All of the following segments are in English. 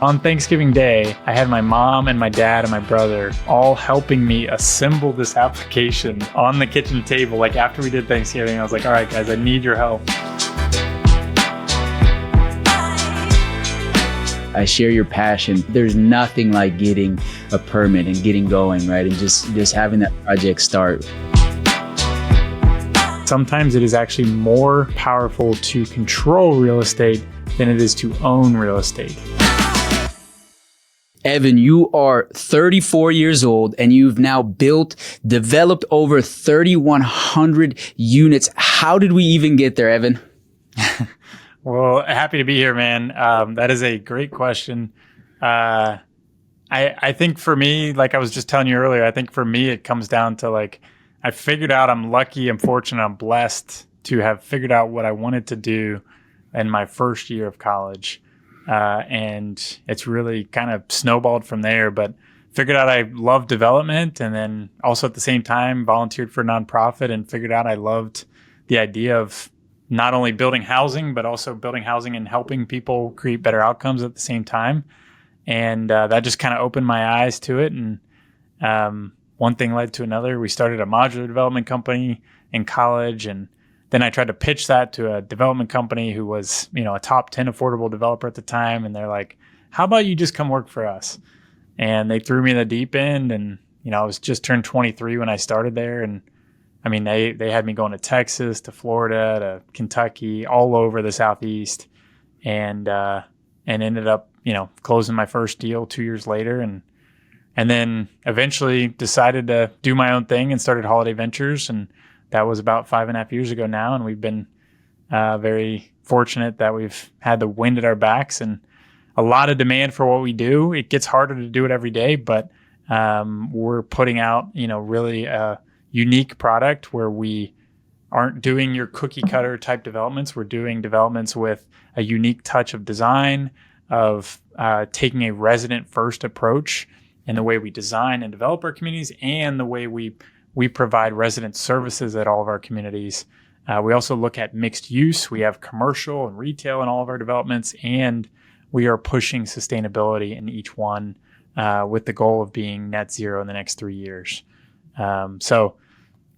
On Thanksgiving Day, I had my mom and my dad and my brother all helping me assemble this application on the kitchen table. Like after we did Thanksgiving, I was like, all right, guys, I need your help. I share your passion. There's nothing like getting a permit and getting going, right? And just having that project start. Sometimes it is actually more powerful to control real estate than it is to own real estate. Evan, you are 34 years old and you've now developed over 3,100 units. How did we even get there, Evan? Well, happy to be here, man. That is a great question. I think for me, like I was just telling you earlier, I think for me, it comes down to like, I figured out I'm lucky, I'm fortunate, I'm blessed to have figured out what I wanted to do in my first year of college. And it's really kind of snowballed from there, but figured out I loved development, and then also at the same time volunteered for a nonprofit and figured out I loved the idea of not only building housing, but also building housing and helping people create better outcomes at the same time. And that just kind of opened my eyes to it. And one thing led to another. We started a modular development company in college, and then I tried to pitch that to a development company who was, a top 10 affordable developer at the time. And they're like, how about you just come work for us? And they threw me in the deep end. And, I was just turned 23 when I started there. And I mean, they had me going to Texas, to Florida, to Kentucky, all over the Southeast, and ended up, closing my first deal 2 years later. And then eventually decided to do my own thing and started Holladay Ventures. And that was about 5.5 years ago now. And we've been very fortunate that we've had the wind at our backs and a lot of demand for what we do. It gets harder to do it every day, but we're putting out, really a unique product where we aren't doing your cookie cutter type developments. We're doing developments with a unique touch of design, of taking a resident first approach in the way we design and develop our communities and the way we provide resident services at all of our communities. We also look at mixed use. We have commercial and retail in all of our developments, and we are pushing sustainability in each one with the goal of being net zero in the next 3 years. So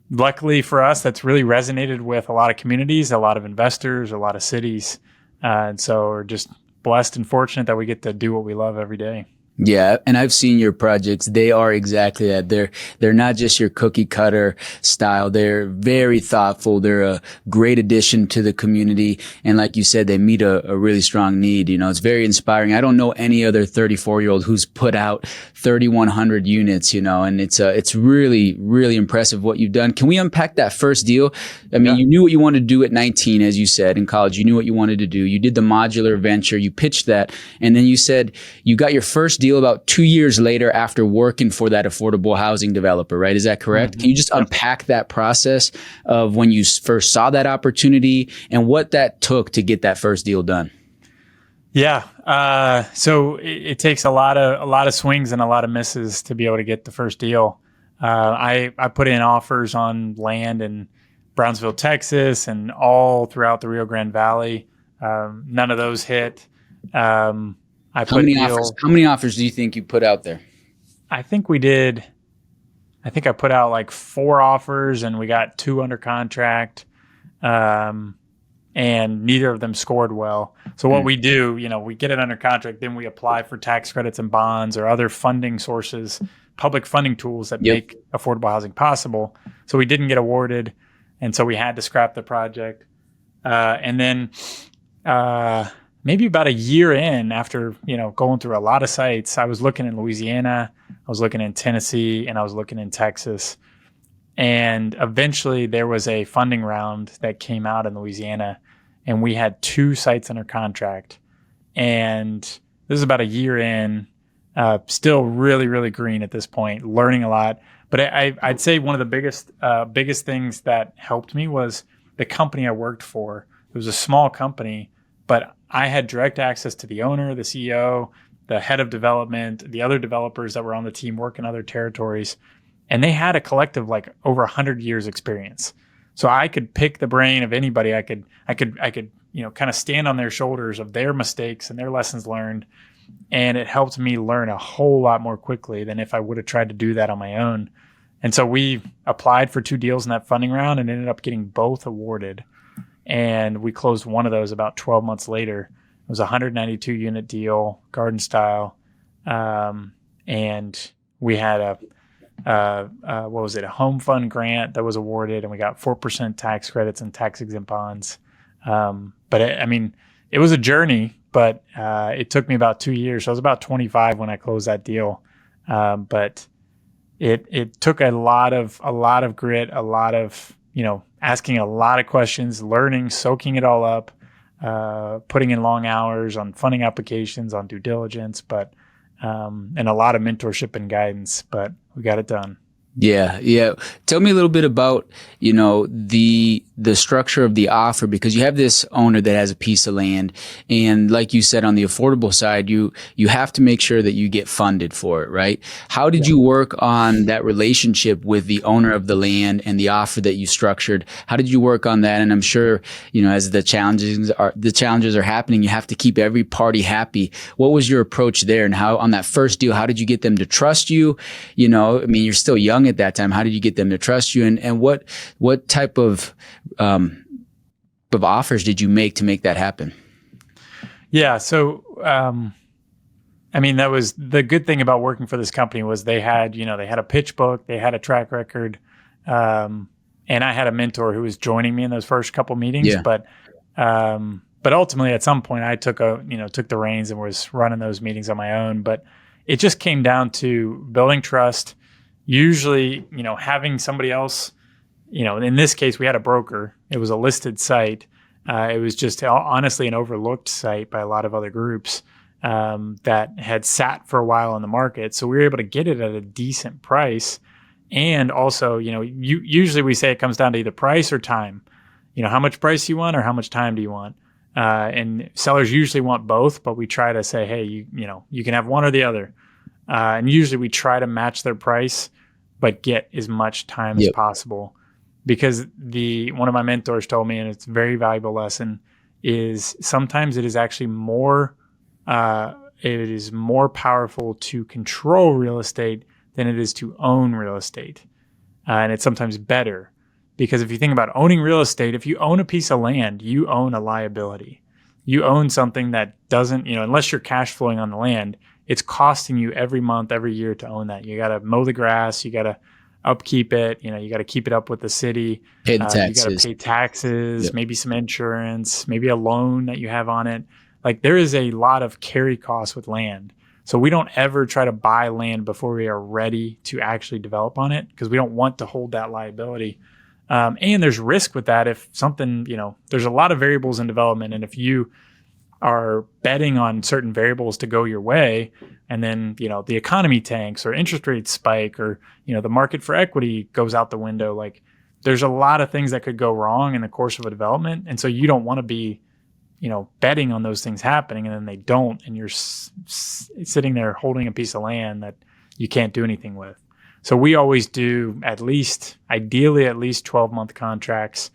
luckily for us, that's really resonated with a lot of communities, a lot of investors, a lot of cities. And so we're just blessed and fortunate that we get to do what we love every day. Yeah, and I've seen your projects. They are exactly that. They're not just your cookie cutter style. They're very thoughtful. They're a great addition to the community. And like you said, they meet a really strong need. It's very inspiring. I don't know any other 34-year-old who's put out 3,100 units, and it's really, really impressive what you've done. Can we unpack that first deal? I mean, You knew what you wanted to do at 19, as you said, in college. You knew what you wanted to do. You did the modular venture. You pitched that. And then you said you got your first deal about 2 years later after working for that affordable housing developer, right? Is that correct? Mm-hmm. Can you just unpack that process of when you first saw that opportunity and what that took to get that first deal done? Yeah. So it takes a lot of swings and a lot of misses to be able to get the first deal. I put in offers on land in Brownsville, Texas, and all throughout the Rio Grande Valley. None of those hit. How many offers do you think you put out there? I think I put out like 4 offers and we got 2 under contract. And neither of them scored well. So what we do, we get it under contract, then we apply for tax credits and bonds or other funding sources, public funding tools that make affordable housing possible. So we didn't get awarded. And so we had to scrap the project. And then, maybe about a year in after, going through a lot of sites, I was looking in Louisiana, I was looking in Tennessee, and I was looking in Texas. And eventually there was a funding round that came out in Louisiana, and we had 2 sites under contract. And this is about a year in, still really, really green at this point, learning a lot. But I'd say one of the biggest things that helped me was the company I worked for. It was a small company, but I had direct access to the owner, the CEO, the head of development, the other developers that were on the team work in other territories. And they had a collective like over 100 years experience. So I could pick the brain of anybody. I could, kind of stand on their shoulders of their mistakes and their lessons learned. And it helped me learn a whole lot more quickly than if I would have tried to do that on my own. And so we applied for 2 deals in that funding round and ended up getting both awarded. And we closed one of those about 12 months later. It was a 192 unit deal, garden style. And we had a home fund grant that was awarded, and we got 4% tax credits and tax exempt bonds. But it was a journey, but it took me about 2 years. So I was about 25 when I closed that deal. But it took a lot of grit, a lot of, asking a lot of questions, learning, soaking it all up, putting in long hours on funding applications, on due diligence, but and a lot of mentorship and guidance, but we got it done. Yeah. Tell me a little bit about, the structure of the offer, because you have this owner that has a piece of land, and like you said, on the affordable side, you have to make sure that you get funded for it, right? How did you work on that relationship with the owner of the land and the offer that you structured? How did you work on that? And I'm sure, as the challenges are happening, you have to keep every party happy. What was your approach there? And how, on that first deal, how did you get them to trust you? You're still young at that time. How did you get them to trust you? And what type of offers did you make to make that happen? Yeah. So, that was the good thing about working for this company was they had a pitch book, they had a track record. And I had a mentor who was joining me in those first couple meetings, Yeah. But ultimately at some point I took the reins and was running those meetings on my own. But it just came down to building trust. Usually, having somebody else, in this case, we had a broker. It was a listed site. It was just honestly an overlooked site by a lot of other groups that had sat for a while in the market. So we were able to get it at a decent price. And also, usually we say it comes down to either price or time. How much price you want or how much time do you want? And sellers usually want both, but we try to say, hey, you can have one or the other. And usually we try to match their price, but get as much time as possible. Because one of my mentors told me, and it's a very valuable lesson, is sometimes it is actually more powerful to control real estate than it is to own real estate. And it's sometimes better. Because if you think about owning real estate, if you own a piece of land, you own a liability. You own something that doesn't, unless you're cash flowing on the land, it's costing you every month, every year to own that. You got to mow the grass. You got to upkeep it. You got to keep it up with the city. Pay the taxes. You got to pay taxes, maybe some insurance, maybe a loan that you have on it. Like there is a lot of carry costs with land. So we don't ever try to buy land before we are ready to actually develop on it because we don't want to hold that liability. And there's risk with that if something, there's a lot of variables in development. And if you are betting on certain variables to go your way, and then, the economy tanks or interest rates spike or, the market for equity goes out the window, like there's a lot of things that could go wrong in the course of a development. And so you don't want to be, betting on those things happening and then they don't, and you're sitting there holding a piece of land that you can't do anything with. So we always do ideally at least 12-month contracts.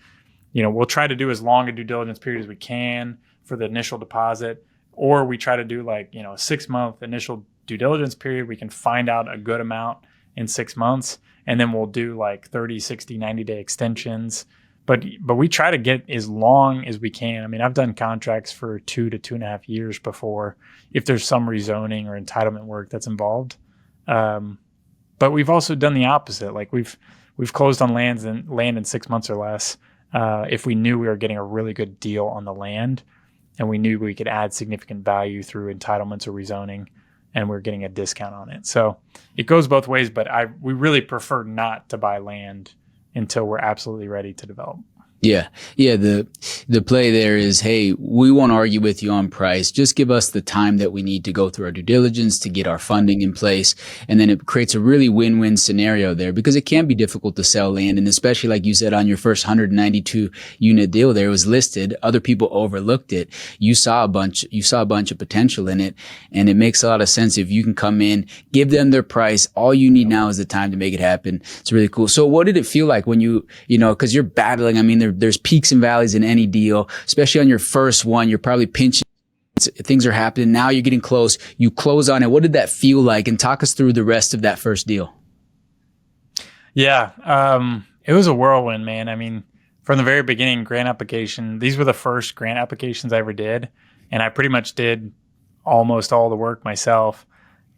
We'll try to do as long a due diligence period as we can for the initial deposit, or we try to do a 6-month initial due diligence period. We can find out a good amount in 6 months, and then we'll do 30, 60, 90-day extensions. But we try to get as long as we can. I've done contracts for 2 to 2.5 years before, if there's some rezoning or entitlement work that's involved. But we've also done the opposite. Like we've closed on land in 6 months or less if we knew we were getting a really good deal on the land, and we knew we could add significant value through entitlements or rezoning, and we're getting a discount on it. So it goes both ways, but we really prefer not to buy land until we're absolutely ready to develop. Yeah. Yeah. The play there is, hey, we won't argue with you on price. Just give us the time that we need to go through our due diligence to get our funding in place. And then it creates a really win-win scenario there, because it can be difficult to sell land. And especially like you said, on your first 192 unit deal there, it was listed. Other people overlooked it. You saw a bunch of potential in it. And it makes a lot of sense if you can come in, give them their price. All you need now is the time to make it happen. It's really cool. So what did it feel like when you know, cause you're battling, I mean, there's peaks and valleys in any deal, especially on your first one. You're probably pinching. Things are happening. Now you're getting close. You close on it. What did that feel like? And talk us through the rest of that first deal. Yeah. It was a whirlwind, man. I mean, from the very beginning, grant application, these were the first grant applications I ever did. And I pretty much did almost all the work myself.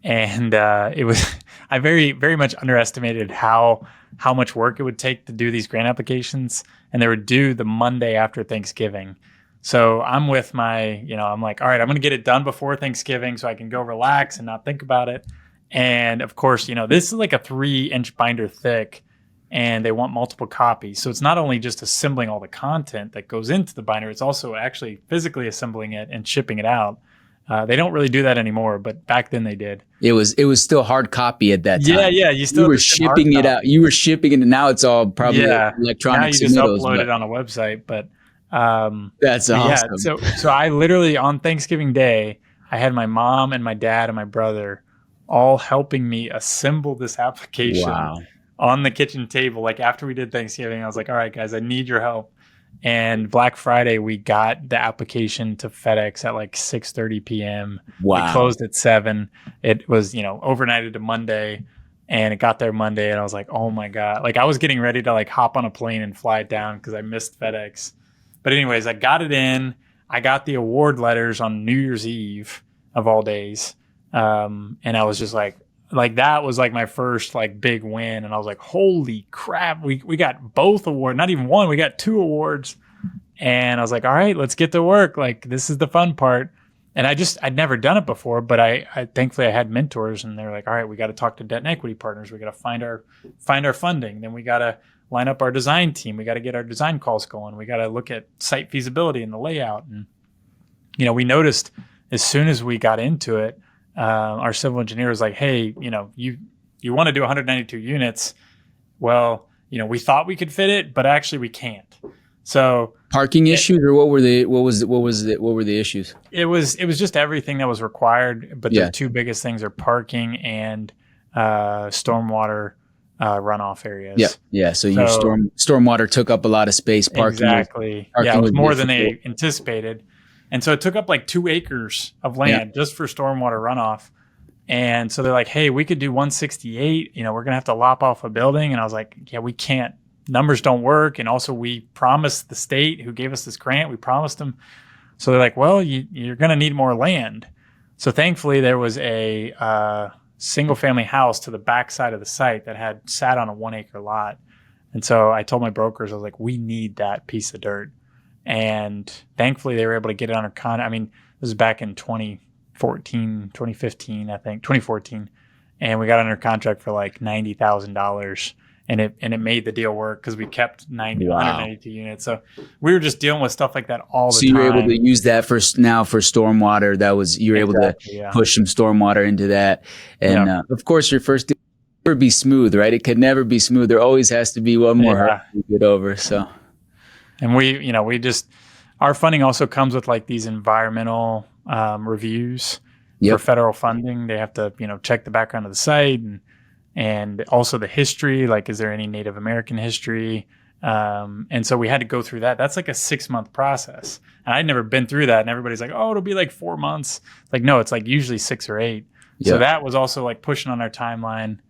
And it was, I very, very much underestimated how much work it would take to do these grant applications. And they were due the Monday after Thanksgiving. So I'm with I'm like, all right, I'm going to get it done before Thanksgiving so I can go relax and not think about it. And of course, this is like a 3-inch binder thick, and they want multiple copies. So it's not only just assembling all the content that goes into the binder, it's also actually physically assembling it and shipping it out. They don't really do that anymore, but back then they did. It was still hard copy at that time. Yeah. You were shipping it out. You were shipping it, and now it's all probably electronic. Now you just upload it on a website. But that's awesome. Yeah. So I literally on Thanksgiving Day, I had my mom and my dad and my brother all helping me assemble this application on the kitchen table. Like after we did Thanksgiving, I was like, all right, guys, I need your help. And Black Friday, we got the application to FedEx at like 6:30 p.m. Wow. It closed at 7. It was, overnighted to Monday, and it got there Monday. And I was like, oh my God. Like I was getting ready to like hop on a plane and fly it down because I missed FedEx. But anyways, I got it in. I got the award letters on New Year's Eve of all days. And I was just like that was like my first like big win. And I was like, holy crap, we got both awards, not even one, we got 2 awards. And I was like, all right, let's get to work. Like this is the fun part. And I'd never done it before, but I thankfully I had mentors, and they're like, all right, we got to talk to debt and equity partners. We got to find our funding. Then we got to line up our design team. We got to get our design calls going. We got to look at site feasibility and the layout. And, we noticed as soon as we got into it, our civil engineer was like, hey, you want to do 192 units. Well, we thought we could fit it, but actually we can't. So parking issues, or what were the issues? It was just everything that was required. But the 2 biggest things are parking and stormwater runoff areas. Yeah. So your stormwater took up a lot of space. Parking exactly. It was more than they anticipated. And so it took up like 2 acres of land just for stormwater runoff. And so they're like, hey, we could do 168. We're going to have to lop off a building. And I was like, yeah, we can't. Numbers don't work. And also we promised the state who gave us this grant, we promised them. So they're like, well, you're going to need more land. So thankfully there was a single family house to the back side of the site that had sat on a 1-acre lot. And so I told my brokers, I was like, we need that piece of dirt. And thankfully they were able to get it under contract. I mean, this was back in 2015, I think, 2014. And we got under contract for like $90,000. And it made the deal work because we kept 192 units. So we were just dealing with stuff like that all the time. So you were able to use that for stormwater. You were able to push some stormwater into that. And of course, your first deal would never be smooth, right? It could never be smooth. There always has to be one more hurdle to get over. So, and our funding also comes with like these environmental reviews for federal funding. They have to check the background of the site and also the history, like, is there any Native American history? And so we had to go through that. That's like a 6-month process. And I'd never been through that. And everybody's like, oh, it'll be like 4 months. Like, no, it's like usually 6 or 8. Yeah. So that was also like pushing on our timeline.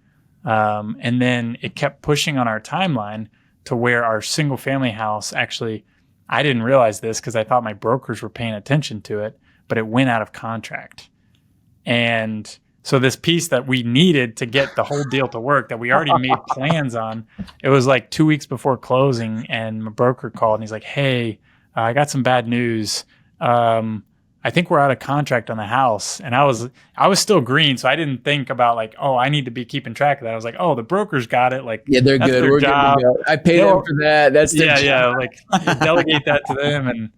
And then it kept pushing on our timeline to where our single family house actually, I didn't realize this because I thought my brokers were paying attention to it, but it went out of contract. And so this piece that we needed to get the whole deal to work, that we already made plans on, it was like 2 weeks before closing, and my broker called and he's like, hey, I got some bad news. I think we're out of contract on the house. And I was still green. So I didn't think about like, oh, I need to be keeping track of that. I was like, oh, the broker's got it. Like, Yeah, they're that's good. their We're job. good to go. I pay them for that. That's their job. Yeah. Like delegate that to them. And,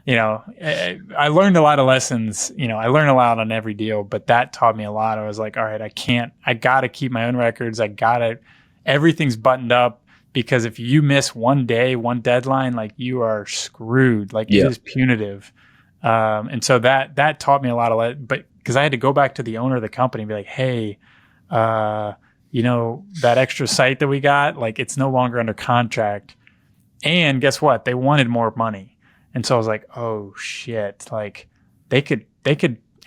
I learned a lot of lessons. I learned a lot on every deal, but that taught me a lot. I was like, all right, I got to keep my own records. Everything's buttoned up, because if you miss one day, one deadline, like you are screwed. Like it is punitive. And so that taught me a lot of, but because I had to go back to the owner of the company and be like, hey, that extra site that we got, like it's no longer under contract. And guess what? They wanted more money. And so I was like, oh shit, like they could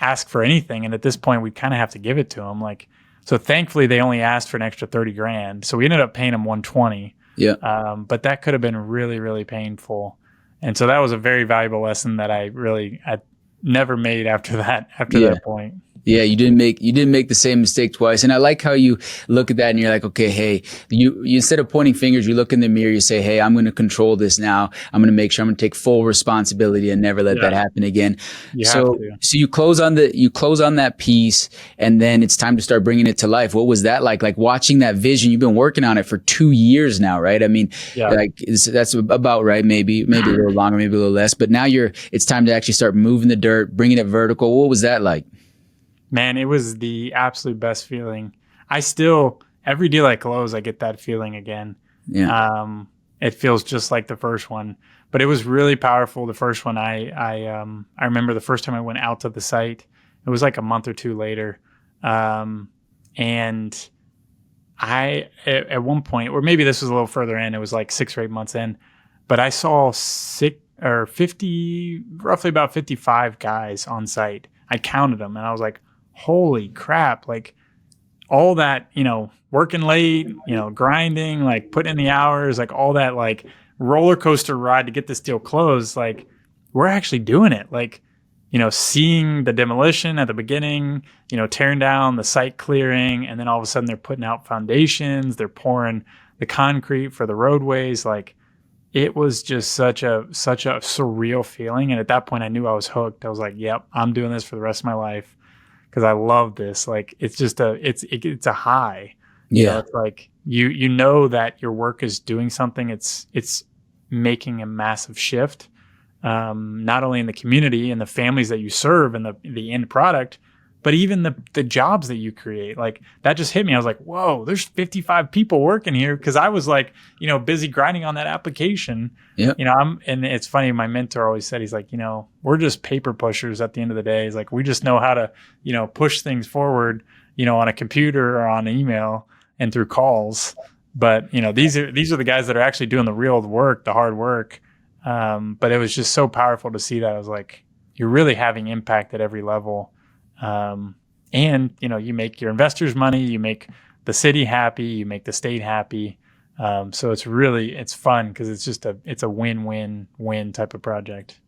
ask for anything. And at this point we kind of have to give it to them. Like, so thankfully they only asked for an extra 30 grand. So we ended up paying them 120. Yeah. But that could have been really, really painful. And so that was a very valuable lesson that I never made after that point. Yeah, you didn't make the same mistake twice. And I like how you look at that and you're like, okay, hey, you instead of pointing fingers, you look in the mirror, you say, hey, I'm going to control this now. I'm going to make sure I'm going to take full responsibility and never let that happen again. So you close on that piece, and then it's time to start bringing it to life. What was that like? Like watching that vision, you've been working on it for 2 years now, right? I mean, that's about right. Maybe a little longer, maybe a little less, but now it's time to actually start moving the dirt, bringing it vertical. What was that like? Man, it was the absolute best feeling. Every deal I close, I get that feeling again. Yeah. It feels just like the first one, but it was really powerful. The first one, I remember the first time I went out to the site, it was like a month or two later. And I, at one point, or maybe this was a little further in, it was like 6 or 8 months in, but I saw roughly about 55 guys on site. I counted them and I was like, holy crap, like all that, working late, grinding, like putting in the hours, like all that, like roller coaster ride to get this deal closed. Like we're actually doing it. Like, seeing the demolition at the beginning, tearing down the site clearing, and then all of a sudden they're putting out foundations, they're pouring the concrete for the roadways. Like it was just such a surreal feeling. And at that point I knew I was hooked. I was like, yep, I'm doing this for the rest of my life. Cause I love this. Like, it's just it's a high. Yeah. It's like, you know that your work is doing something. It's making a massive shift. Not only in the community and the families that you serve and the end product, but even the jobs that you create. Like that just hit me. I was like, whoa, there's 55 people working here. Cause I was like, busy grinding on that application. Yeah. And it's funny. My mentor always said, he's like, we're just paper pushers at the end of the day. He's like, we just know how to, push things forward, on a computer or on email and through calls. But, these are the guys that are actually doing the real work, the hard work. But it was just so powerful to see that. I was like, you're really having impact at every level. And you make your investors money, you make the city happy, you make the state happy. So it's fun because it's a win-win-win type of project.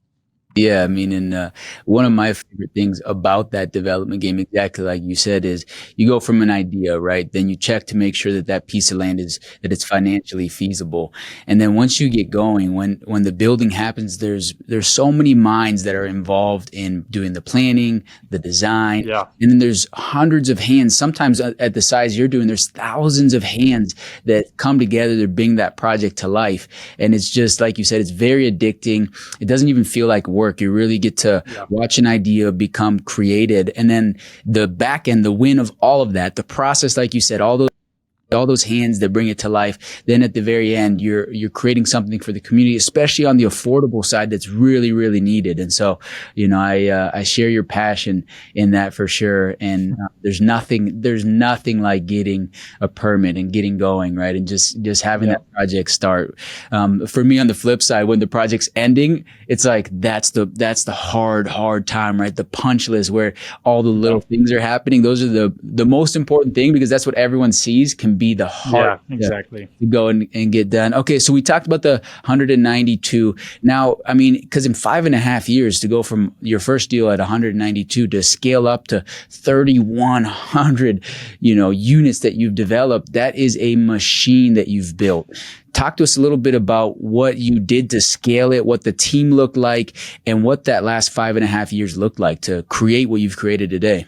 Yeah, I mean, and one of my favorite things about that development game, exactly like you said, is you go from an idea, right? Then you check to make sure that that piece of land that it's financially feasible. And then once you get going, when the building happens, there's so many minds that are involved in doing the planning, the design. Yeah. And then there's hundreds of hands. Sometimes at the size you're doing, there's thousands of hands that come together to bring that project to life. And it's just, like you said, it's very addicting. It doesn't even feel like work. You really get to watch an idea become created. And then the back end, the win of all of that, the process, like you said, all those hands that bring it to life. Then at the very end, you're creating something for the community, especially on the affordable side that's really, really needed. And so, I share your passion in that for sure. And there's nothing like getting a permit and getting going, right? And just having that project start. For me on the flip side, when the project's ending, it's like, that's the hard time, right? The punch list where all the little things are happening. Those are the most important thing, because that's what everyone sees can be the hard exactly to go and get done. Okay. So we talked about the 192. Now, I mean, cause in 5.5 years to go from your first deal at 192 to scale up to 3,100, units that you've developed, that is a machine that you've built. Talk to us a little bit about what you did to scale it, what the team looked like, and what that last 5.5 years looked like to create what you've created today.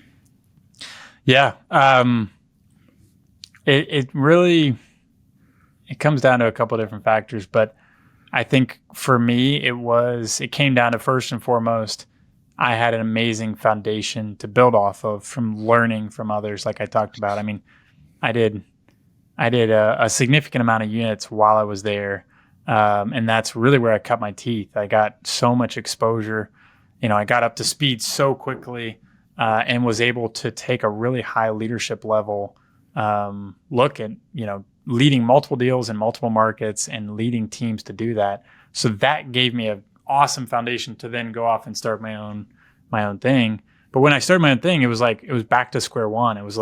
Yeah. It really, it comes down to a couple of different factors, but I think for me, it came down to, first and foremost, I had an amazing foundation to build off of from learning from others. Like I talked about, I mean, I did a significant amount of units while I was there. And that's really where I cut my teeth. I got so much exposure. I got up to speed so quickly, and was able to take a really high leadership level look at, leading multiple deals in multiple markets and leading teams to do that. So that gave me an awesome foundation to then go off and start my own thing. But when I started my own thing, it was back to square one. It was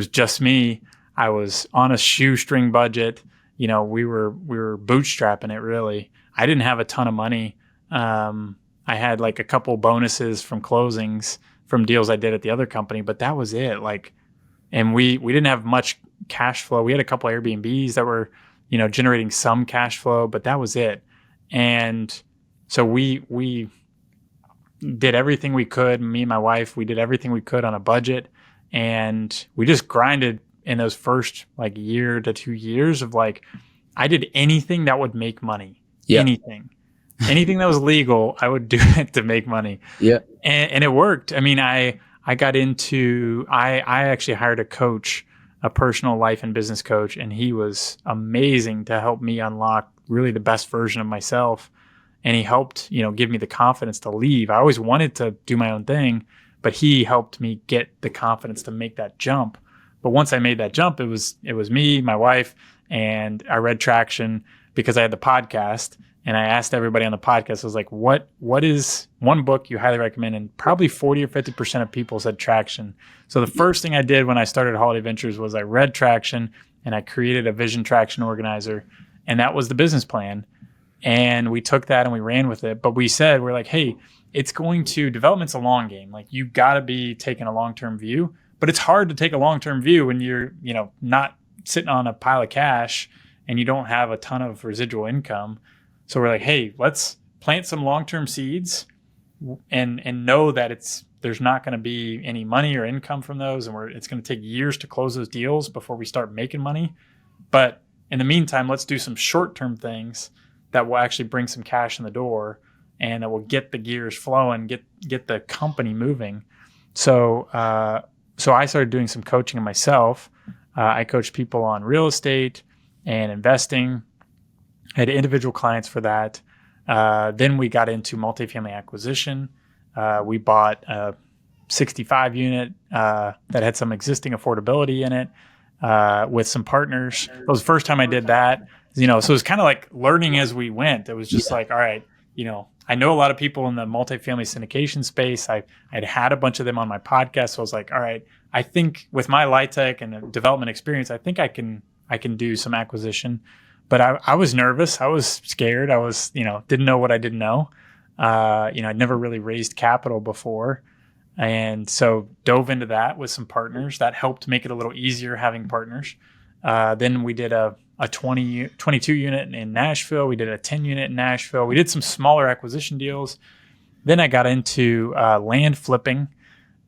just me. I was on a shoestring budget. We were bootstrapping it, really. I didn't have a ton of money. I had like a couple bonuses from closings from deals I did at the other company, but that was it. And we didn't have much cash flow. We had a couple Airbnbs that were, generating some cash flow, but that was it. And so we did everything we could. Me and my wife, we did everything we could on a budget, and we just grinded in those first year to 2 years of I did anything that would make money. Yeah. Anything that was legal, I would do it to make money. Yeah. And it worked. I mean, I actually hired a coach, a personal life and business coach, and he was amazing to help me unlock really the best version of myself. And he helped, give me the confidence to leave. I always wanted to do my own thing, but he helped me get the confidence to make that jump. But once I made that jump, it was me, my wife, and I read Traction because I had the podcast. And I asked everybody on the podcast, I was like, what is one book you highly recommend? And probably 40 or 50% of people said Traction. So the first thing I did when I started Holladay Ventures was I read Traction and I created a vision traction organizer. And that was the business plan. And we took that and we ran with it. But we're like, hey, development's a long game. You got to be taking a long-term view. But it's hard to take a long-term view when you're, not sitting on a pile of cash and you don't have a ton of residual income. So we're like, hey, let's plant some long-term seeds and know that there's not going to be any money or income from those. And it's going to take years to close those deals before we start making money. But in the meantime, let's do some short-term things that will actually bring some cash in the door and that will get the gears flowing, get the company moving. So I started doing some coaching of myself. I coached people on real estate and investing. I had individual clients for that. Then we got into multifamily acquisition. We bought a 65 unit that had some existing affordability in it with some partners. It was the first time I did that. So it was kind of like learning as we went. It was just all right, I know a lot of people in the multifamily syndication space. I'd had a bunch of them on my podcast. So I was like, all right, I think with my light tech and development experience, I think I can do some acquisition. But I was nervous. I was scared. I was, didn't know what I didn't know. I'd never really raised capital before. And so dove into that with some partners. That helped make it a little easier having partners. Then we did a 22 unit in Nashville. We did a 10 unit in Nashville. We did some smaller acquisition deals. Then I got into land flipping.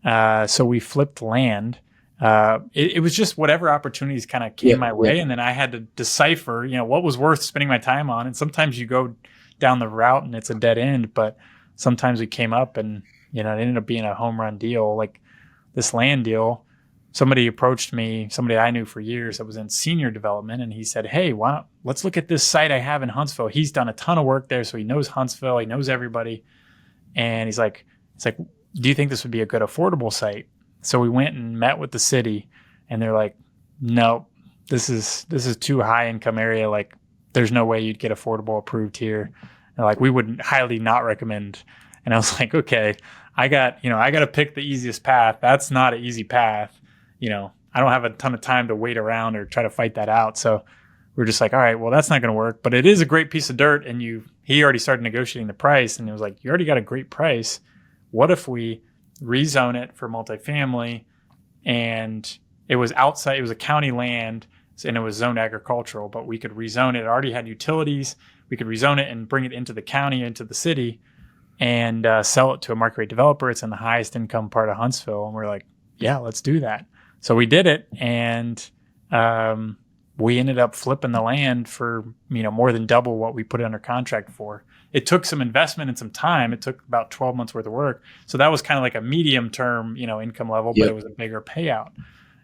So we flipped land. It was just whatever opportunities kind of came my way. And then I had to decipher, what was worth spending my time on. And sometimes you go down the route and it's a dead end, but sometimes we came up and, it ended up being a home run deal. Like this land deal, somebody approached me, somebody I knew for years that was in senior development. And he said, hey, let's look at this site I have in Huntsville. He's done a ton of work there. So he knows Huntsville. He knows everybody. And he's like, do you think this would be a good affordable site? So we went and met with the city and they're like, no, this is too high income area. Like there's no way you'd get affordable approved here. And like, we would highly not recommend. And I was like, okay, I got to pick the easiest path. That's not an easy path. I don't have a ton of time to wait around or try to fight that out. So we're just like, all right, well, that's not going to work, but it is a great piece of dirt. And he already started negotiating the price and it was like, you already got a great price. What if we rezone it for multifamily? And it was outside, it was a county land, and it was zoned agricultural, but we could rezone it. It already had utilities. We could rezone it and bring it into the county, into the city, and sell it to a market rate developer. It's in the highest income part of Huntsville. And we're like, yeah, let's do that. So we did it. And we ended up flipping the land for, more than double what we put it under contract for. It took some investment and some time. It took about 12 months worth of work. So that was kind of like a medium term, income level, but it was a bigger payout.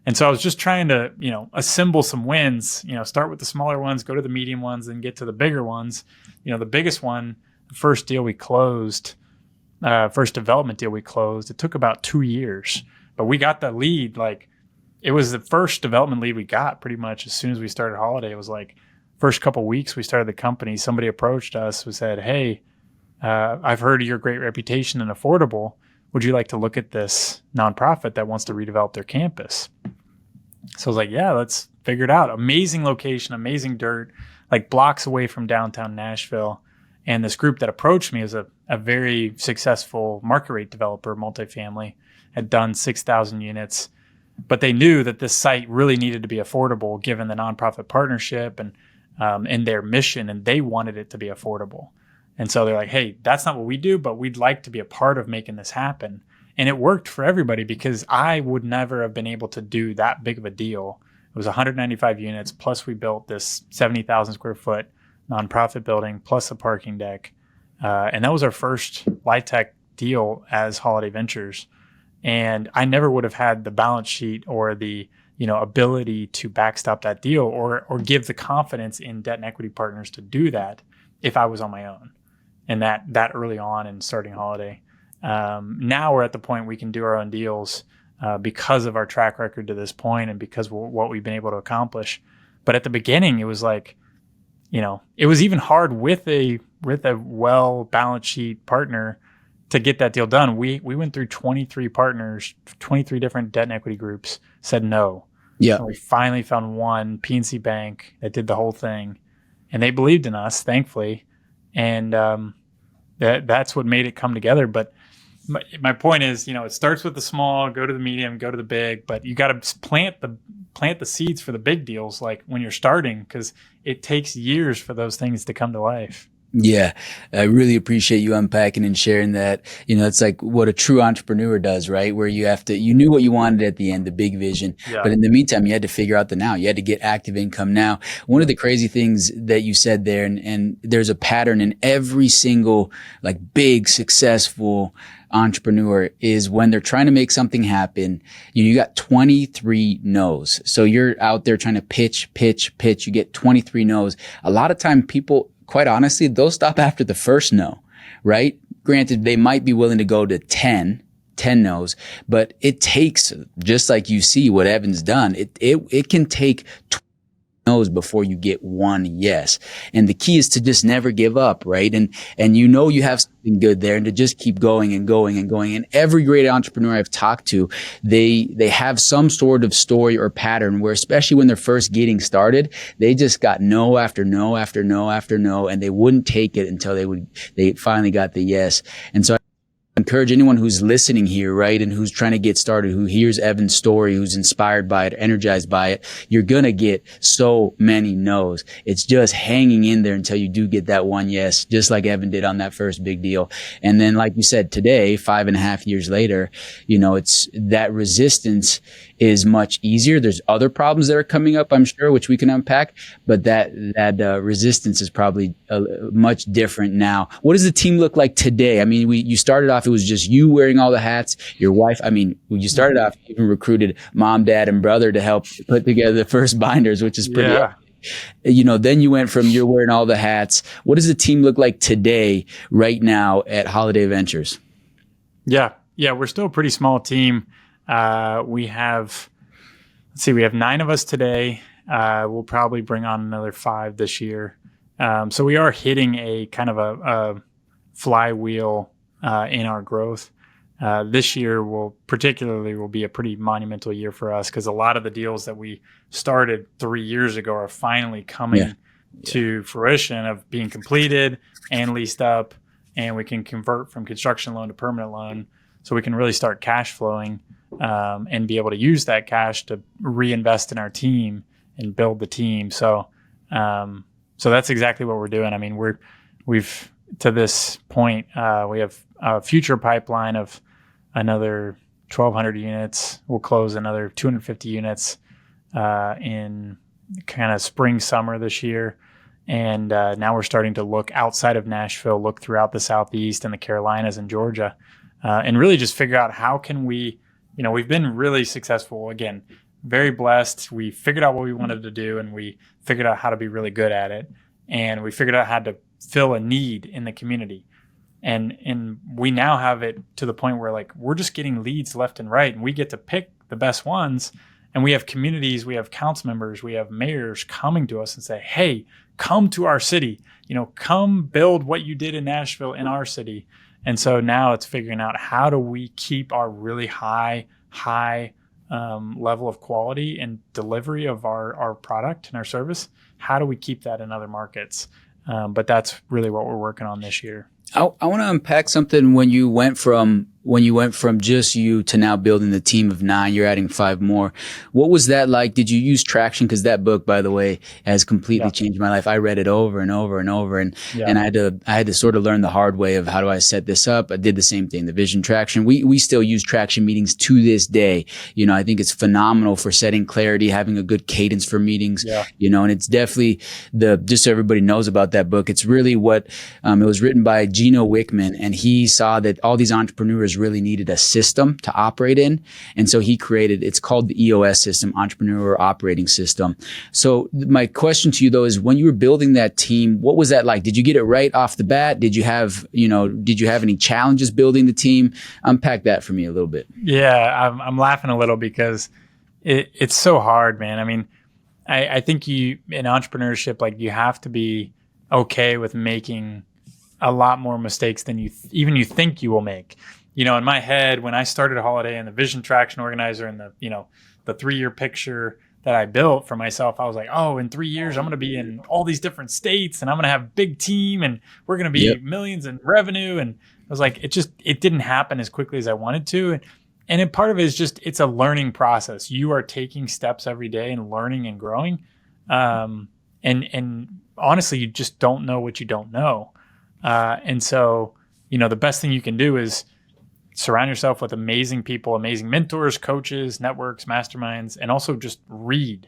And so I was just trying to, assemble some wins, start with the smaller ones, go to the medium ones, and get to the bigger ones. The biggest one, the first deal we closed, first development deal we closed, it took about 2 years, but we got the lead. Like, it was the first development lead we got pretty much as soon as we started Holladay. It was like first couple of weeks we started the company, somebody approached us who said, hey, I've heard of your great reputation in affordable. Would you like to look at this nonprofit that wants to redevelop their campus? So I was like, yeah, let's figure it out. Amazing location, amazing dirt, like blocks away from downtown Nashville. And this group that approached me is a very successful market rate developer, multifamily, had done 6,000 units. But they knew that this site really needed to be affordable given the nonprofit partnership and their mission, and they wanted it to be affordable. And so they're like, hey, that's not what we do, but we'd like to be a part of making this happen. And it worked for everybody because I would never have been able to do that big of a deal. It was 195 units, plus we built this 70,000 square foot nonprofit building, plus a parking deck. And that was our first LIHTC deal as Holladay Ventures. And I never would have had the balance sheet or the ability to backstop that deal or give the confidence in debt and equity partners to do that if I was on my own. And that early on in starting Holladay. Now we're at the point we can do our own deals because of our track record to this point and because of what we've been able to accomplish. But at the beginning, it was like, it was even hard with a well balance sheet partner to get that deal done. We went through 23 partners, 23 different debt and equity groups, said no. Yeah. And we finally found one, PNC Bank, that did the whole thing. And they believed in us, thankfully. And that's what made it come together. But my point is, it starts with the small, go to the medium, go to the big, but you got to plant the seeds for the big deals, like when you're starting, because it takes years for those things to come to life. Yeah, I really appreciate you unpacking and sharing that. It's like what a true entrepreneur does, right? Where you knew what you wanted at the end, the big vision. Yeah. But in the meantime, you had to figure out the now. You had to get active income now. One of the crazy things that you said there, and there's a pattern in every single like big successful entrepreneur, is when they're trying to make something happen, you got 23 no's. So you're out there trying to pitch. You get 23 no's. A lot of time people, quite honestly, they'll stop after the first no, right? Granted, they might be willing to go to 10 no's, but it takes, just like you see what Evan's done, it can take 20 no's before you get one yes. And the key is to just never give up, right? And you have something good there, and to just keep going and going and going. And every great entrepreneur I've talked to, they have some sort of story or pattern where, especially when they're first getting started, they just got no after no after no after no, and they wouldn't take it until they finally got the yes. And so I encourage anyone who's listening here, right, and who's trying to get started, who hears Evan's story, who's inspired by it, energized by it, you're going to get so many no's. It's just hanging in there until you do get that one yes, just like Evan did on that first big deal. And then, like you said, today, 5.5 years later, it's that resistance is much easier. There's other problems that are coming up, I'm sure, which we can unpack, but that resistance is probably much different now. What does the team look like today? I mean, you started off, it was just you wearing all the hats, your wife. I mean, you started off, you even recruited mom, dad, and brother to help put together the first binders, which is pretty, then you went from you're wearing all the hats. What does the team look like today, right now at Holladay Ventures? Yeah, we're still a pretty small team. We have 9 of us today. We'll probably bring on another 5 this year. So we are hitting a kind of a flywheel in our growth. This year will be a pretty monumental year for us because a lot of the deals that we started 3 years ago are finally coming to fruition of being completed and leased up, and we can convert from construction loan to permanent loan. So we can really start cash flowing and be able to use that cash to reinvest in our team and build the team. So that's exactly what we're doing. I mean, we've to this point, we have a future pipeline of another 1,200 units. We'll close another 250 units in kind of spring, summer this year. And now we're starting to look outside of Nashville, look throughout the Southeast and the Carolinas and Georgia, and really just figure out how can we, we've been really successful. Again, very blessed. We figured out what we wanted to do, and we figured out how to be really good at it. And we figured out how to fill a need in the community. And we now have it to the point where like we're just getting leads left and right, and we get to pick the best ones. And we have communities, we have council members, we have mayors coming to us and say, hey, come to our city, come build what you did in Nashville in our city. And so now it's figuring out how do we keep our really high level of quality and delivery of our product and our service. How do we keep that in other markets? But that's really what we're working on this year. I want to unpack something when you went from just you to now building the team of 9, you're adding 5 more. What was that like? Did you use Traction? Because that book, by the way, has completely changed my life. I read it over and over and over, and I had to sort of learn the hard way of how do I set this up. I did the same thing, the Vision Traction. We still use Traction meetings to this day. I think it's phenomenal for setting clarity, having a good cadence for meetings. And it's definitely just so everybody knows about that book. It's really what it was written by Gino Wickman, and he saw that all these entrepreneurs really needed a system to operate in. And so he created, it's called the EOS system, Entrepreneur Operating System. So my question to you though is when you were building that team, what was that like? Did you get it right off the bat? Did you have any challenges building the team? Unpack that for me a little bit. Yeah, I'm laughing a little because it's so hard, man. I mean, I think in entrepreneurship, like you have to be okay with making a lot more mistakes than you think you will make. In my head, when I started Holladay and the Vision Traction Organizer and the 3-year picture that I built for myself, I was like, oh, in 3 years, I'm going to be in all these different states and I'm going to have a big team and we're going to be millions in revenue. And I was like, it didn't happen as quickly as I wanted to. And part of it is just, it's a learning process. You are taking steps every day and learning and growing. And honestly, you just don't know what you don't know. And so, the best thing you can do is surround yourself with amazing people, amazing mentors, coaches, networks, masterminds, and also just reading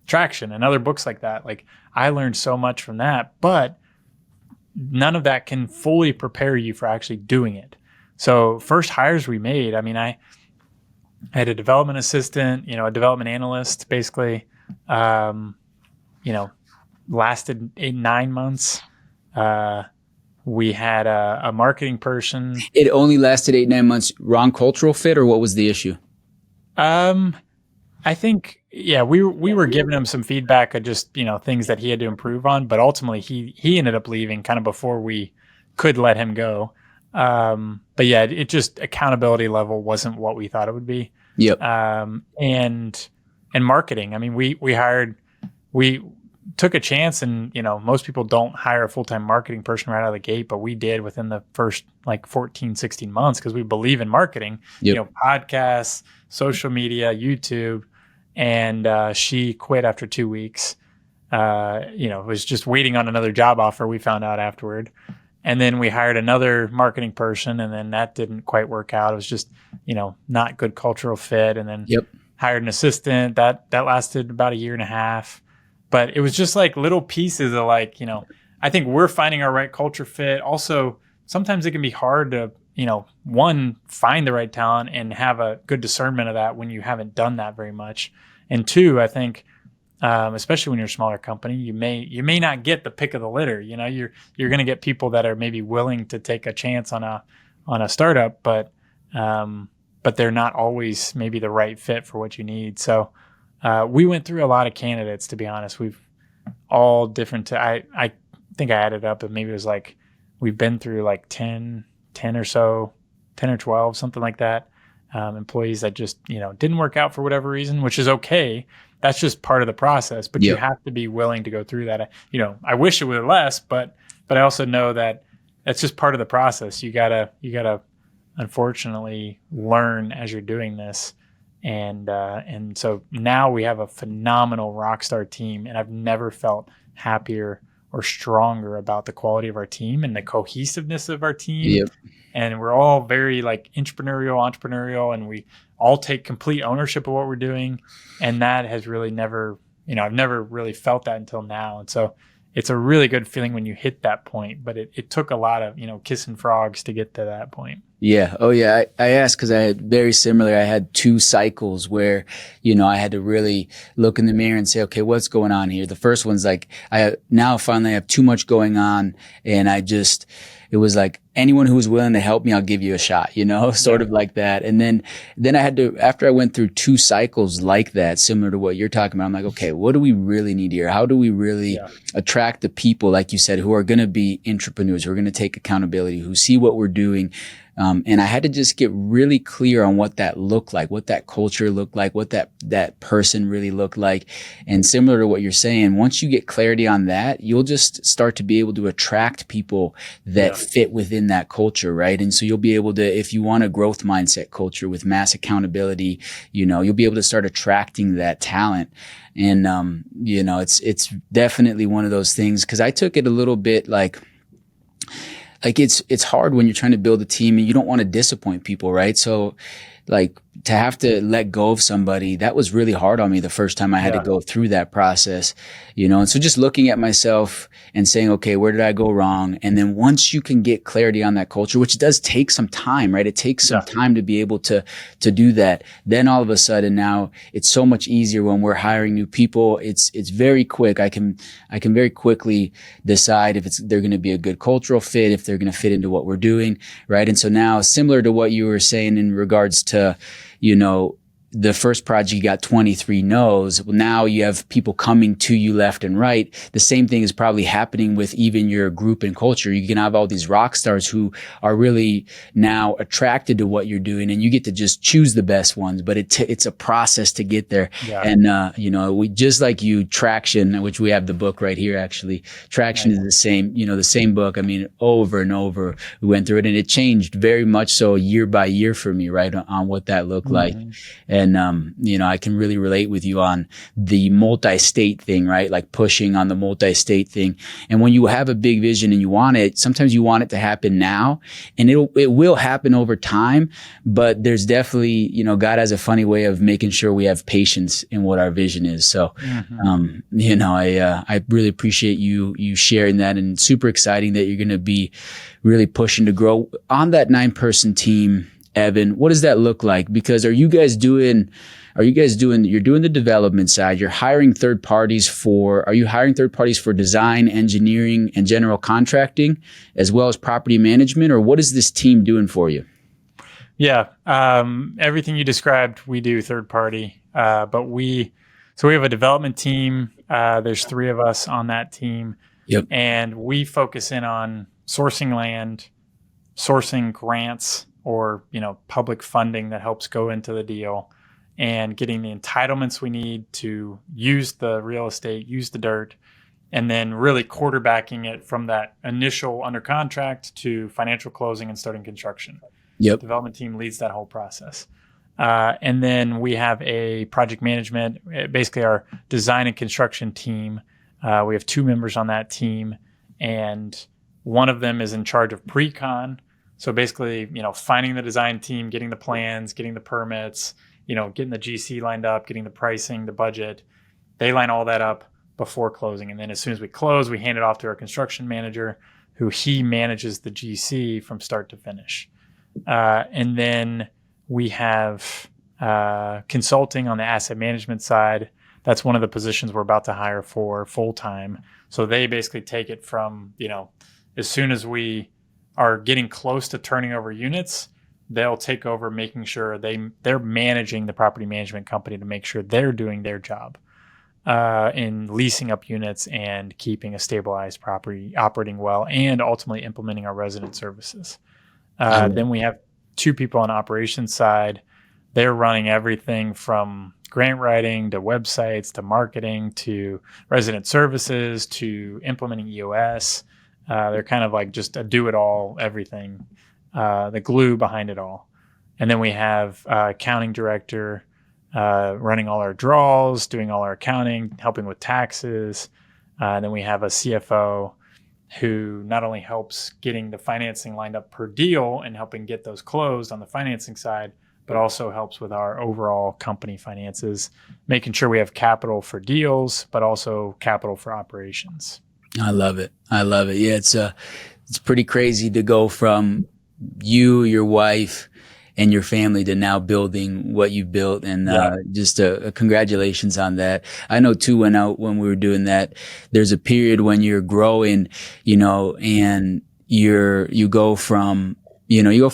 Traction and other books like that. Like I learned so much from that, but none of that can fully prepare you for actually doing it. So first hires we made, I mean, I had a development assistant, a development analyst, basically, lasted 8-9 months. We had a marketing person. It only lasted 8-9 months. Wrong cultural fit, or what was the issue? I think, we were giving him some feedback of just, things that he had to improve on, but ultimately he ended up leaving kind of before we could let him go. But yeah, it just accountability level wasn't what we thought it would be. Yep. And marketing. I mean, we took a chance, and most people don't hire a full-time marketing person right out of the gate, but we did within the first 14-16 months because we believe in marketing. Podcasts, social media, YouTube, and she quit after 2 weeks. Was just waiting on another job offer, we found out afterward. And then we hired another marketing person, and then that didn't quite work out. It was just not good cultural fit. And then hired an assistant that lasted about 1.5 years. But it was just like little pieces of I think we're finding our right culture fit. Also, sometimes it can be hard to, one, find the right talent and have a good discernment of that when you haven't done that very much. And two, I think, especially when you're a smaller company, you may not get the pick of the litter. You're going to get people that are maybe willing to take a chance on a startup, but they're not always maybe the right fit for what you need. So, we went through a lot of candidates, to be honest. We've all different. I think I added up, and maybe it was we've been through 10 or so, 10 or 12, something like that. Employees that just, didn't work out for whatever reason, which is okay. That's just part of the process, but you have to be willing to go through that. I wish it were less, but I also know that that's just part of the process. You gotta unfortunately learn as you're doing this. And so now we have a phenomenal rock star team, and I've never felt happier or stronger about the quality of our team and the cohesiveness of our team. Yep. And we're all very like entrepreneurial, and we all take complete ownership of what we're doing. And that has really never, I've never really felt that until now. And so it's a really good feeling when you hit that point, but it took a lot of, kissing frogs to get to that point. Yeah. Oh, yeah. I asked because I had very similar. I had 2 cycles where, I had to really look in the mirror and say, okay, what's going on here? The first one's like, I now finally have too much going on. And it was like, anyone who's willing to help me, I'll give you a shot, sort of like that. And then I had to, after I went through 2 cycles like that, similar to what you're talking about, I'm like, okay, what do we really need here? How do we really attract the people, like you said, who are going to be entrepreneurs, who are going to take accountability, who see what we're doing? And I had to just get really clear on what that looked like, what that culture looked like, what that person really looked like. And similar to what you're saying, once you get clarity on that, you'll just start to be able to attract people that fit within that culture, right? And so you'll be able to, if you want a growth mindset culture with mass accountability, you'll be able to start attracting that talent. And, it's definitely one of those things, because I took it a little bit like it's hard when you're trying to build a team and you don't want to disappoint people, right? So like to have to let go of somebody, that was really hard on me the first time I had to go through that process, and so just looking at myself and saying, okay, where did I go wrong? And then once you can get clarity on that culture, which does take some time, right? It takes some time to be able to do that. Then all of a sudden now it's so much easier when we're hiring new people. It's very quick. I can very quickly decide if they're going to be a good cultural fit, if they're going to fit into what we're doing, right? And so now, similar to what you were saying in regards to, the first project, you got 23 no's. Well, now you have people coming to you left and right. The same thing is probably happening with even your group and culture. You can have all these rock stars who are really now attracted to what you're doing, and you get to just choose the best ones. But it's a process to get there. Yeah. And, we just like you, Traction, which we have the book right here, actually. Traction is the same, the same book. I mean, over and over we went through it, and it changed very much so year by year for me, right, on what that looked like. And, I can really relate with you on the multi-state thing, right? Like pushing on the multi-state thing. And when you have a big vision and you want it, sometimes you want it to happen now, and it will happen over time. But there's definitely, God has a funny way of making sure we have patience in what our vision is. So, I really appreciate you sharing that, and super exciting that you're going to be really pushing to grow on that 9-person team. Evan, what does that look like? Because you're doing the development side, you're hiring third parties are you hiring third parties for design, engineering, and general contracting, as well as property management, or what is this team doing for you? Yeah. Everything you described, we do third party, but we have a development team. There's 3 of us on that team. Yep. And we focus in on sourcing land, sourcing grants, or, public funding that helps go into the deal, and getting the entitlements we need to use the real estate, use the dirt, and then really quarterbacking it from that initial under contract to financial closing and starting construction. Yep. The development team leads that whole process. And then we have a project management, basically our design and construction team. We have 2 members on that team, and one of them is in charge of pre-con. So basically, finding the design team, getting the plans, getting the permits, getting the GC lined up, getting the pricing, the budget. They line all that up before closing. And then as soon as we close, we hand it off to our construction manager, who he manages the GC from start to finish. And then we have consulting on the asset management side. That's one of the positions we're about to hire for full-time. So they basically take it from, as soon as we are getting close to turning over units, they'll take over making sure they're managing the property management company to make sure they're doing their job in leasing up units and keeping a stabilized property operating well, and ultimately implementing our resident services. Then we have 2 people on the operations side. They're running everything from grant writing to websites to marketing to resident services to implementing EOS. They're kind of like just a do-it-all, everything, the glue behind it all. And then we have accounting director, running all our draws, doing all our accounting, helping with taxes. And then we have a CFO who not only helps getting the financing lined up per deal and helping get those closed on the financing side, but also helps with our overall company finances, making sure we have capital for deals, but also capital for operations. I love it. I love it. Yeah, it's pretty crazy to go from you, your wife, and your family to now building what you built. And just congratulations on that. I know too, when we were doing that, there's a period when you're growing, and you go from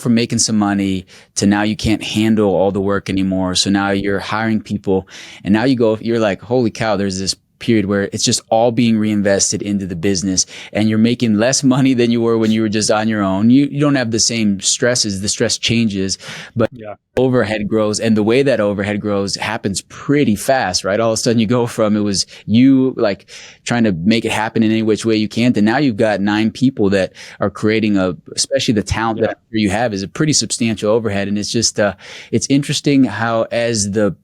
making some money to now you can't handle all the work anymore. So now you're hiring people, and now you're like, holy cow, there's this period where it's just all being reinvested into the business, and you're making less money than you were when you were just on your own. You don't have the same stresses. The stress changes, but overhead grows, and the way that overhead grows happens pretty fast, right? All of a sudden you go from, it was you like trying to make it happen in any which way you can, to now you've got 9 people that are creating especially the talent that you have is a pretty substantial overhead. And it's just, it's interesting how as the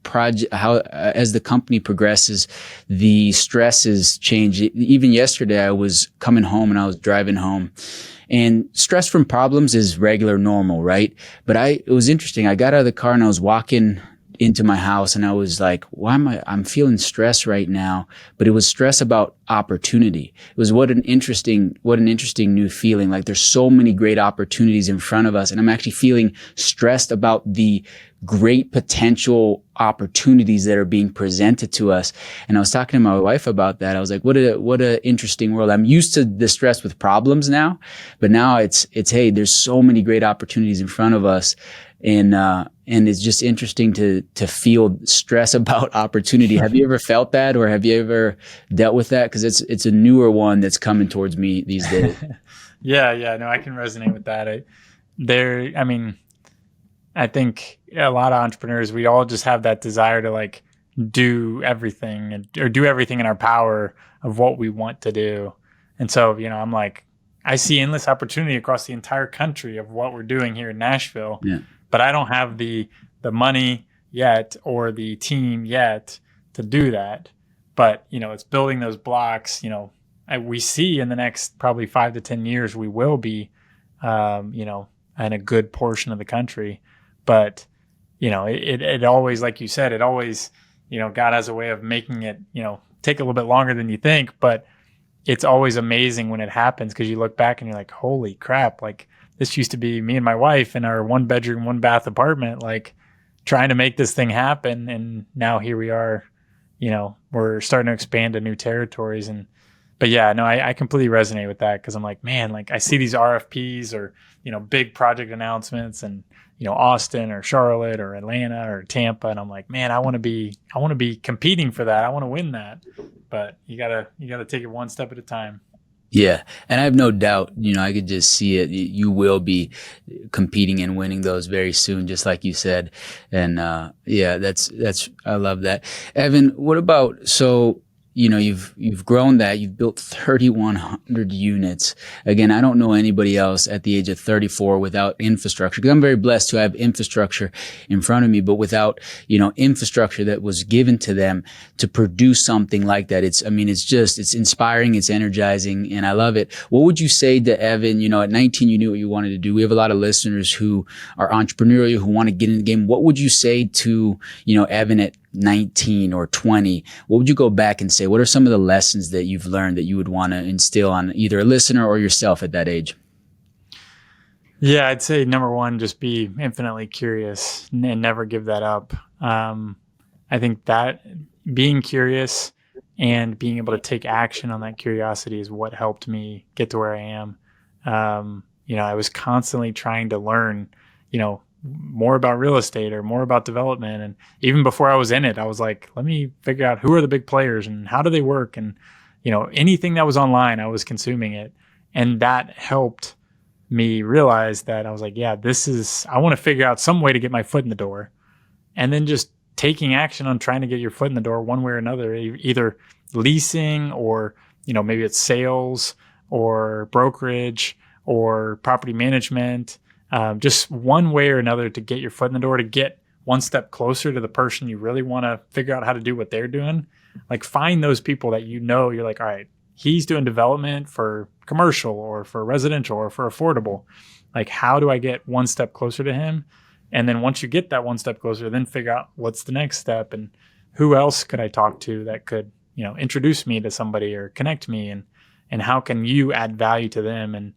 company progresses, the stresses change. Even yesterday, I was coming home and I was driving home, and stress from problems is regular, normal, right? But it was interesting. I got out of the car and I was walking into my house, and I was like, I'm feeling stress right now, but it was stress about opportunity. It was what an interesting new feeling. Like there's so many great opportunities in front of us, and I'm actually feeling stressed about the great potential opportunities that are being presented to us. And I was talking to my wife about that. I was like, what a interesting world. I'm used to the stress with problems now, but now it's, hey, there's so many great opportunities in front of us. And it's just interesting to feel stress about opportunity. Have you ever felt that, or have you ever dealt with that? Because it's a newer one that's coming towards me these days. Yeah, no, I can resonate with that. I think a lot of entrepreneurs, we all just have that desire to like do everything or do everything in our power of what we want to do. And so, I'm like, I see endless opportunity across the entire country of what we're doing here in Nashville. Yeah. But I don't have the money yet or the team yet to do that. But, it's building those blocks. We see in the next probably 5 to 10 years, we will be, in a good portion of the country. But, it always, like you said, it always, God has a way of making it, take a little bit longer than you think. But it's always amazing when it happens, because you look back and you're like, holy crap, like, this used to be me and my wife in our 1-bedroom, 1-bath apartment, like trying to make this thing happen. And now here we are, we're starting to expand to new territories. But yeah, no, I completely resonate with that, because I'm like, man, like I see these RFPs or, big project announcements and, Austin or Charlotte or Atlanta or Tampa. And I'm like, man, I want to be competing for that. I want to win that. But you gotta take it one step at a time. Yeah. And I have no doubt, I could just see it. You will be competing and winning those very soon, just like you said. And, I love that. Evan, what about, so, you've grown that, you've built 3,100 units. Again, I don't know anybody else at the age of 34 without infrastructure, because I'm very blessed to have infrastructure in front of me, but without, infrastructure that was given to them to produce something like that. It's inspiring, it's energizing, and I love it. What would you say to Evan? At 19, you knew what you wanted to do. We have a lot of listeners who are entrepreneurial, who want to get in the game. What would you say to, Evan at 19 or 20? What would you go back and say? What are some of the lessons that you've learned that you would want to instill on either a listener or yourself at that age? Yeah, I'd say number one, just be infinitely curious and never give that up. I think that being curious and being able to take action on that curiosity is what helped me get to where I am. I was constantly trying to learn, more about real estate or more about development. And even before I was in it, I was like, let me figure out who are the big players and how do they work? And, anything that was online, I was consuming it. And that helped me realize that I was like, yeah, I want to figure out some way to get my foot in the door. And then just taking action on trying to get your foot in the door one way or another, either leasing or, maybe it's sales or brokerage or property management. Just one way or another to get your foot in the door, to get one step closer to the person you really want to figure out how to do what they're doing, like find those people that you're like, all right, he's doing development for commercial or for residential or for affordable. Like, how do I get one step closer to him? And then once you get that one step closer, then figure out what's the next step and who else could I talk to that could, introduce me to somebody or connect me, and how can you add value to them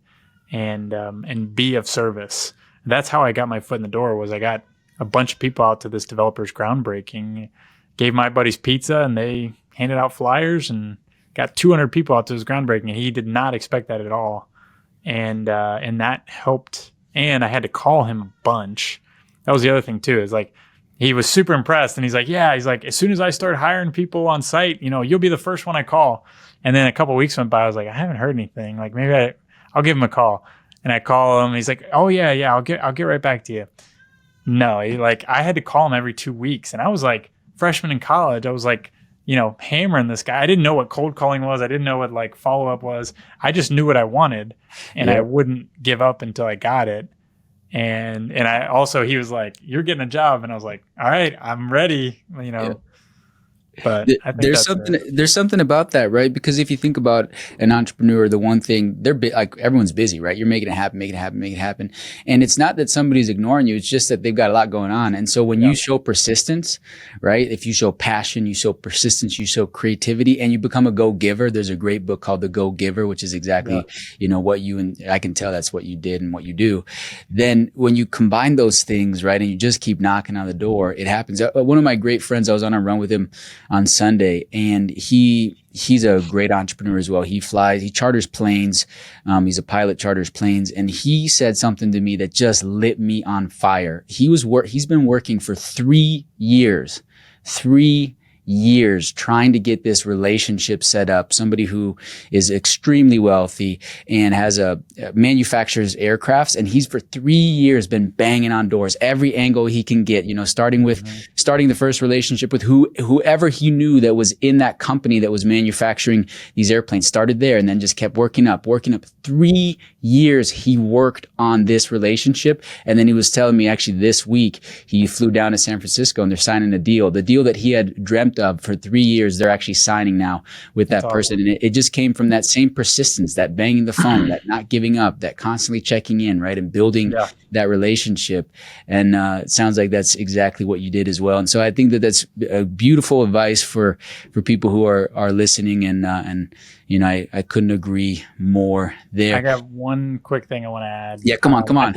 and be of service. That's how I got my foot in the door. Was I got a bunch of people out to this developer's groundbreaking, gave my buddies pizza, and they handed out flyers and got 200 people out to his groundbreaking. And he did not expect that at all. And that helped. And I had to call him a bunch. That was the other thing too, is like, he was super impressed, and he's like, as soon as I start hiring people on site, you'll be the first one I call. And then a couple of weeks went by. I was like, I haven't heard anything. Like, maybe I'll give him a call. And I call him. He's like, oh yeah, I'll get right back to you. No, I had to call him every 2 weeks. And I was like freshman in college. I was like, hammering this guy. I didn't know what cold calling was. I didn't know what like follow up was. I just knew what I wanted, and I wouldn't give up until I got it. And I also, he was like, you're getting a job. And I was like, all right, I'm ready, But I think there's something about that, right? Because if you think about an entrepreneur, the one thing like everyone's busy, right? You're making it happen. And it's not that somebody's ignoring you. It's just that they've got a lot going on. And so when you show persistence, right? If you show passion, you show persistence, you show creativity, and you become a go-giver. There's a great book called The Go-Giver, which is exactly, what you, and I can tell that's what you did and what you do. Then when you combine those things, right? And you just keep knocking on the door, it happens. One of my great friends, I was on a run with him on Sunday, and he's a great entrepreneur as well. He charters planes. He's a pilot, charters planes. And he said something to me that just lit me on fire. He's been working for 3 years trying to get this relationship set up. Somebody who is extremely wealthy and manufactures aircrafts. And he's for 3 years been banging on doors, every angle he can get, starting the first relationship with whoever he knew that was in that company that was manufacturing these airplanes. Started there and then just kept working up. 3 years he worked on this relationship. And then he was telling me actually this week he flew down to San Francisco and they're signing a deal. The deal that he had dreamt of for 3 years, they're actually signing now with that person. And it just came from that same persistence, that banging the phone, that not giving up, that constantly checking in, right? And building that relationship. And it sounds like that's exactly what you did as well. And so I think that's a beautiful advice for people who are listening. And I couldn't agree more there. I got one quick thing I want to add. Yeah, come on.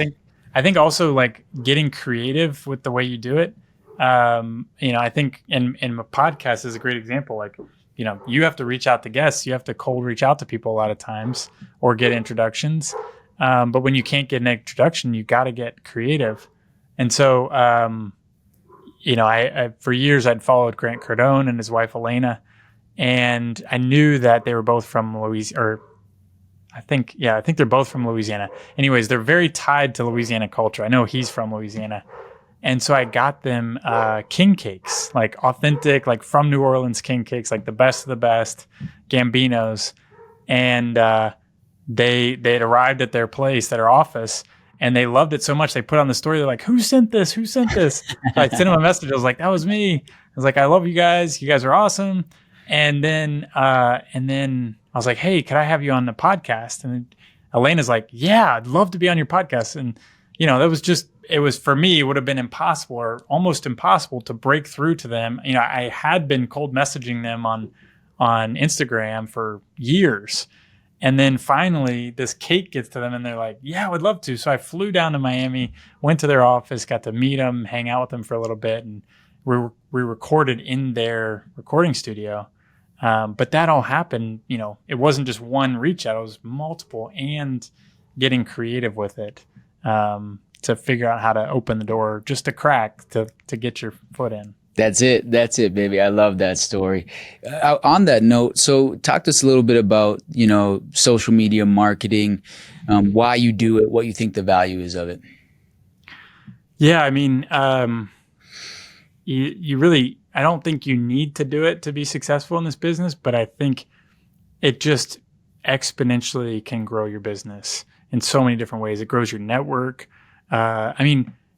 I think also like getting creative with the way you do it. I think in my podcast is a great example. Like, you have to reach out to guests. You have to cold reach out to people a lot of times or get introductions. But when you can't get an introduction, you got to get creative. And so, I for years I'd followed Grant Cardone and his wife Elena, and I knew that they were both from Louisiana, or I think they're both from Louisiana. Anyways, they're very tied to Louisiana culture. I know he's from Louisiana. And so I got them king cakes, like authentic, like from New Orleans king cakes, like the best of the best, Gambinos. And they had arrived at their place, at our office, and they loved it so much. They put on the story. They're like, who sent this? So I sent them a message. I was like, that was me. I was like, I love you guys. You guys are awesome. And then I was like, hey, could I have you on the podcast? And Elena's like, yeah, I'd love to be on your podcast. And, that was just, it was, for me, it would have been impossible or almost impossible to break through to them. I had been cold messaging them on Instagram for years. And then finally this cake gets to them and they're like, yeah, I would love to. So I flew down to Miami, went to their office, got to meet them, hang out with them for a little bit. And we recorded in their recording studio. But that all happened, it wasn't just one reach out, it was multiple, and getting creative with it. To figure out how to open the door, just a crack to get your foot in. That's it, baby. I love that story. On that note, so talk to us a little bit about, social media marketing, why you do it, what you think the value is of it. Yeah, I mean, you really, I don't think you need to do it to be successful in this business, but I think it just exponentially can grow your business in so many different ways. It grows your network.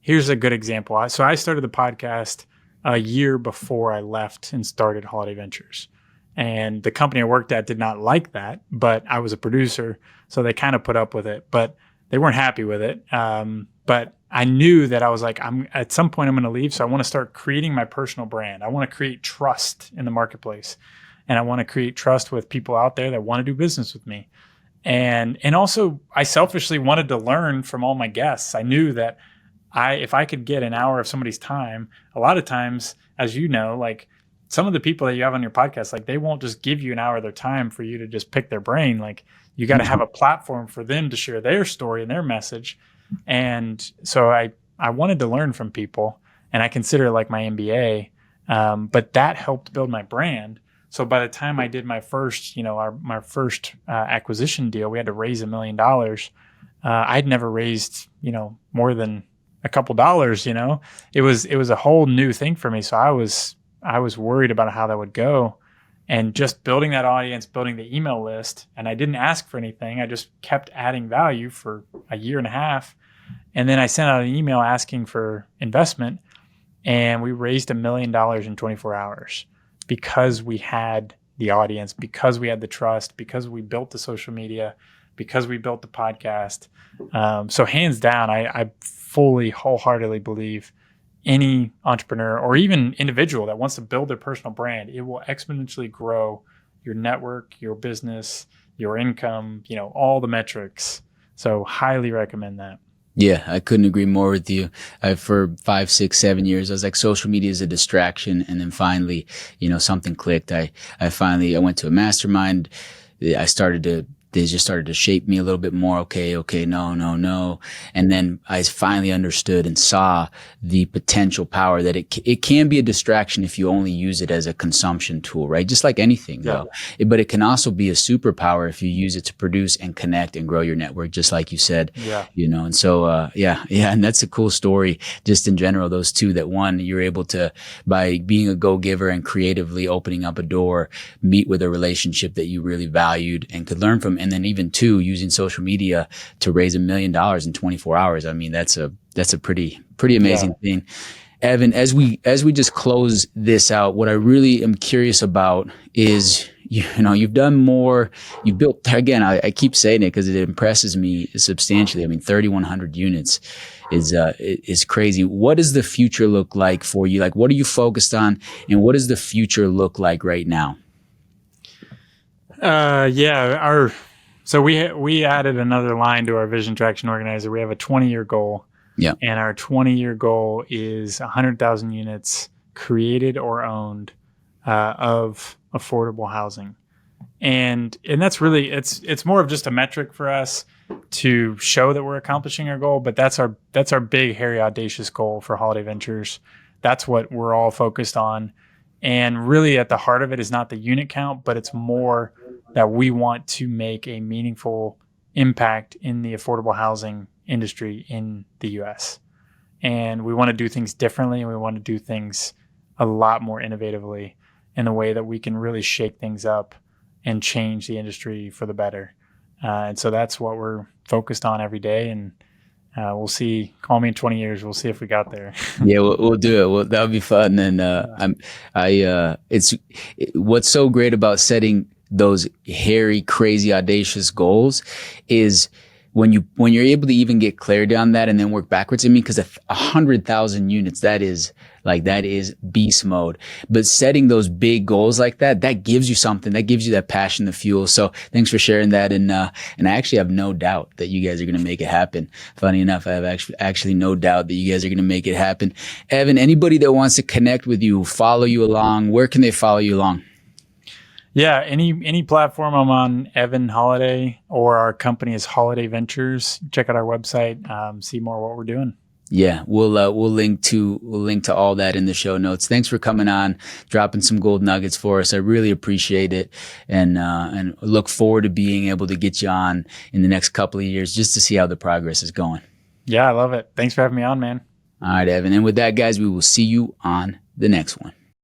here's a good example. So I started the podcast a year before I left and started Holladay Ventures. And the company I worked at did not like that, but I was a producer, so they kind of put up with it, but they weren't happy with it. But I knew that I was like, at some point I'm going to leave. So I want to start creating my personal brand. I want to create trust in the marketplace, and I want to create trust with people out there that want to do business with me. And also I selfishly wanted to learn from all my guests. I knew that if I could get an hour of somebody's time, a lot of times, as you know, like, some of the people that you have on your podcast, like, they won't just give you an hour of their time for you to just pick their brain. Like, you got to have a platform for them to share their story and their message. And so I wanted to learn from people, and I consider it like my MBA. But that helped build my brand. So by the time I did my first, my first acquisition deal, we had to raise $1 million. I'd never raised, more than a couple dollars. It was a whole new thing for me. So I was worried about how that would go, and just building that audience, building the email list. And I didn't ask for anything. I just kept adding value for a year and a half. And then I sent out an email asking for investment, and we raised $1 million in 24 hours because we had the audience, because we had the trust, because we built the social media, because we built the podcast. So hands down, I fully, wholeheartedly believe any entrepreneur or even individual that wants to build their personal brand, it will exponentially grow your network, your business, your income, all the metrics. So highly recommend that. Yeah, I couldn't agree more with you. For 5, 6, 7 years, I was like, social media is a distraction. And then finally, something clicked. I went to a mastermind. They just started to shape me a little bit more. Okay, no. And then I finally understood and saw the potential power that it can be a distraction if you only use it as a consumption tool, right? Just like anything, though. But it can also be a superpower if you use it to produce and connect and grow your network, just like you said. And so, and that's a cool story just in general, those two, that one, you're able to, by being a go-giver and creatively opening up a door, meet with a relationship that you really valued and could learn from. And then even two, using social media to raise $1 million in 24 hours. I mean, that's a pretty amazing thing. Evan, as we just close this out, what I really am curious about is, you've done more, you've built, again, I keep saying it because it impresses me substantially. I mean, 3,100 units is crazy. What does the future look like for you? Like, what are you focused on, and what does the future look like right now? So we added another line to our Vision Traction Organizer. We have a 20-year goal. Yeah. And our 20-year goal is 100,000 units created or owned of affordable housing. And that's really, it's more of just a metric for us to show that we're accomplishing our goal, but that's our big, hairy, audacious goal for Holladay Ventures. That's what we're all focused on. And really at the heart of it is not the unit count, but it's more that we want to make a meaningful impact in the affordable housing industry in the US. And we want to do things differently, and we want to do things a lot more innovatively in the way that we can really shake things up and change the industry for the better. And so that's what we're focused on every day. And we'll see. Call me in 20 years. We'll see if we got there. Yeah, we'll do it. Well, that'll be fun. And it's what's so great about setting those hairy, crazy, audacious goals is when you're able to even get clarity on that and then work backwards. I mean, because 100,000 units, that is beast mode. But setting those big goals like that gives you something, that gives you that passion, the fuel. So thanks for sharing that. And I actually have no doubt that you guys are going to make it happen. Funny enough, I have actually no doubt that you guys are going to make it happen. Evan, anybody that wants to connect with you, follow you along, where can they follow you along? Yeah, any platform. I'm on Evan Holladay, or our company is Holladay Ventures. Check out our website, see more what we're doing. Yeah, we'll link to all that in the show notes. Thanks for coming on, dropping some gold nuggets for us. I really appreciate it, and look forward to being able to get you on in the next couple of years just to see how the progress is going. Yeah, I love it. Thanks for having me on, man. All right, Evan. And with that, guys, we will see you on the next one.